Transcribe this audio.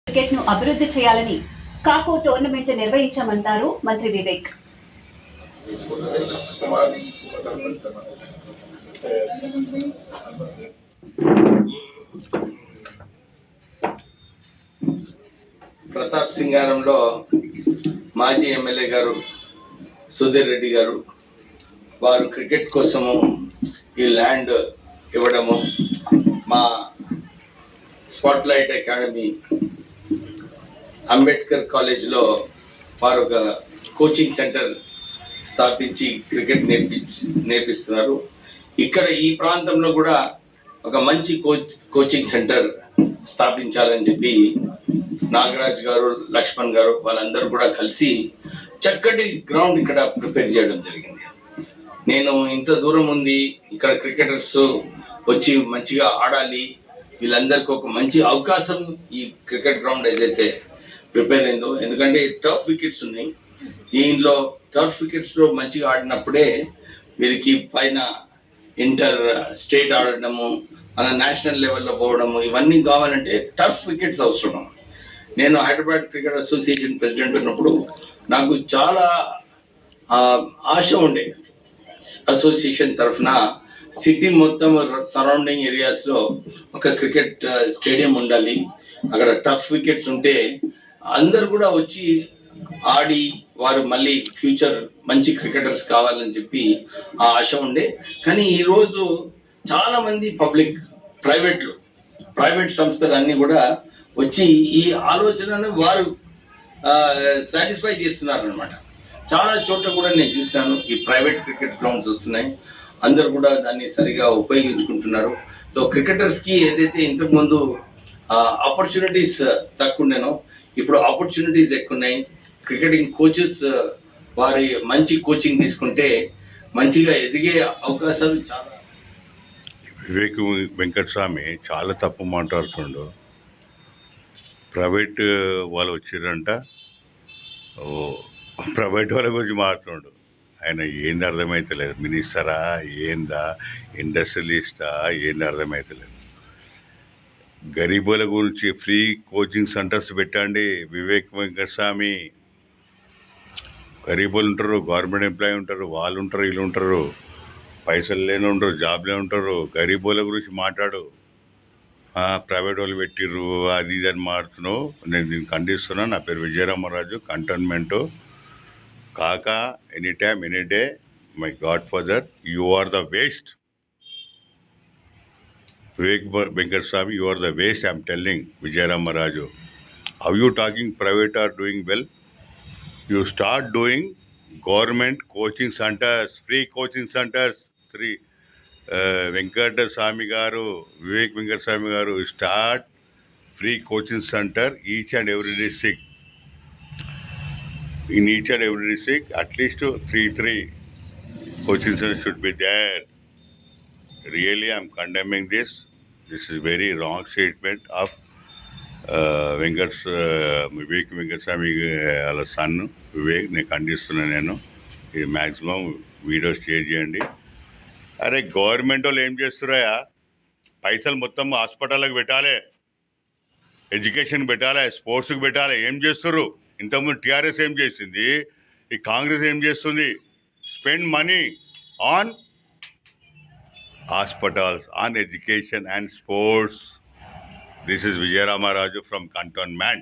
క్రికెట్ను అభివృద్ధి చేయాలని కాకో టోర్నమెంట్ నిర్వహించామంటారు మంత్రి వివేక్. ప్రతాప్ సింగారంలో మాజీ ఎమ్మెల్యే గారు సుధీర్ రెడ్డి గారు వారు క్రికెట్ కోసము ఈ ల్యాండ్ ఇవ్వడము, మా స్పాట్లైట్ అకాడమీ అంబేద్కర్ కాలేజ్లో వారు ఒక కోచింగ్ సెంటర్ స్థాపించి క్రికెట్ నేర్పిస్తున్నారు. ఇక్కడ ఈ ప్రాంతంలో కూడా ఒక మంచి కోచింగ్ సెంటర్ స్థాపించాలని చెప్పి నాగరాజ్ గారు, లక్ష్మణ్ గారు వాళ్ళందరూ కూడా కలిసి చక్కటి గ్రౌండ్ ఇక్కడ ప్రిపేర్ చేయడం జరిగింది. నేను ఇంత దూరం ఉంది, ఇక్కడ క్రికెటర్స్ వచ్చి మంచిగా ఆడాలి, వీళ్ళందరికీ ఒక మంచి అవకాశం ఈ క్రికెట్ గ్రౌండ్ ఏదైతే ప్రిపేర్ అయిందో, ఎందుకంటే టర్ఫ్ వికెట్స్ ఉన్నాయి. దీనిలో టర్ఫ్ వికెట్స్లో మంచిగా ఆడినప్పుడే వీరికి పైన ఇంటర్ స్టేట్ ఆడటము, మన నేషనల్ లెవెల్లో పోవడము, ఇవన్నీ కావాలంటే టర్ఫ్ వికెట్స్ అవసరం. నేను హైదరాబాద్ క్రికెట్ అసోసియేషన్ ప్రెసిడెంట్ ఉన్నప్పుడు నాకు చాలా ఆశ ఉండే, అసోసియేషన్ తరఫున సిటీ మొత్తం సరౌండింగ్ ఏరియాస్లో ఒక క్రికెట్ స్టేడియం ఉండాలి, అక్కడ టఫ్ వికెట్స్ ఉంటే అందరు కూడా వచ్చి ఆడి వారు మళ్ళీ ఫ్యూచర్ మంచి క్రికెటర్స్ కావాలని చెప్పి ఆ ఆశ ఉండే. కానీ ఈరోజు చాలామంది ప్రైవేట్ సంస్థలు అన్నీ కూడా వచ్చి ఈ ఆలోచనను వారు సాటిస్ఫై చేస్తున్నారు అనమాట. చాలా చోట్ల కూడా నేను చూశాను ఈ ప్రైవేట్ క్రికెట్ గ్రౌండ్స్ వస్తున్నాయి, అందరు కూడా దాన్ని సరిగా ఉపయోగించుకుంటున్నారు. సో క్రికెటర్స్కి ఏదైతే ఇంతకుముందు ఆపర్చునిటీస్ తక్కువ ఉండేనో ఇప్పుడు ఆపర్చునిటీస్ ఎక్కువ ఉన్నాయి. క్రికెటింగ్ కోచెస్ వారి మంచి కోచింగ్ తీసుకుంటే మంచిగా ఎదిగే అవకాశాలు చాలా. వివేక్ వెంకటస్వామి చాలా తప్పు మాట్లాడుతుండు. ప్రైవేట్ వాళ్ళు వచ్చిరంట, ప్రైవేట్ వాళ్ళ గురించి మాట్లాడు. ఆయన ఏంది అర్థమవుతలేదు, మినిస్టరా ఏందా, ఇండస్ట్రియలిస్టా ఏంది అర్థమవుతలేదు. గరీబుల గురించి ఫ్రీ కోచింగ్ సెంటర్స్ పెట్టండి వివేక్ వెంకటస్వామి. గరీబులు ఉంటారు, గవర్నమెంట్ ఎంప్లాయీ ఉంటారు, వాళ్ళు ఉంటారు, వీళ్ళు ఉంటారు, పైసలు లేని ఉంటారు, జాబ్లే ఉంటారు. గరీబుల గురించి మాట్లాడు. ప్రైవేట్ వాళ్ళు పెట్టిర్రు అది ఇది అని మాడుతున్నావు. నేను దీన్ని ఖండిస్తున్నా. నా పేరు విజయరామరాజు, కంటోన్మెంటు కాక any time any day. My godfather, you are the waste. Vivek Venkateswamy, you are the waste, I am telling. Vijayaramarazu, how you talking private are doing well? You start doing government coaching centers, free coaching centers. Three Venkateswamy garu, Vivek Venkateswamy garu, start free coaching center each and every district. In each and every district, at least three coaching centers should be there. Really, I am condemning this. This is very wrong statement of Vivek Venkateswamy వాళ్ళ sun Vivek. నేను ఖండిస్తున్నాను. నేను ఇది maximum video share చేయండి. అరే government వాళ్ళు ఏం చేస్తున్నాయా, పైసలు మొత్తం హాస్పిటల్కి పెట్టాలి, ఎడ్యుకేషన్ పెట్టాలి, స్పోర్ట్స్కి పెట్టాలి. ఏం చేస్తున్నారు? ఇంతకుముందు టీఆర్ఎస్ ఏం చేసింది, ఈ కాంగ్రెస్ ఏం చేస్తుంది? Spend money on hospitals, on education and sports. This is Vijayaramarazu from Cantonment.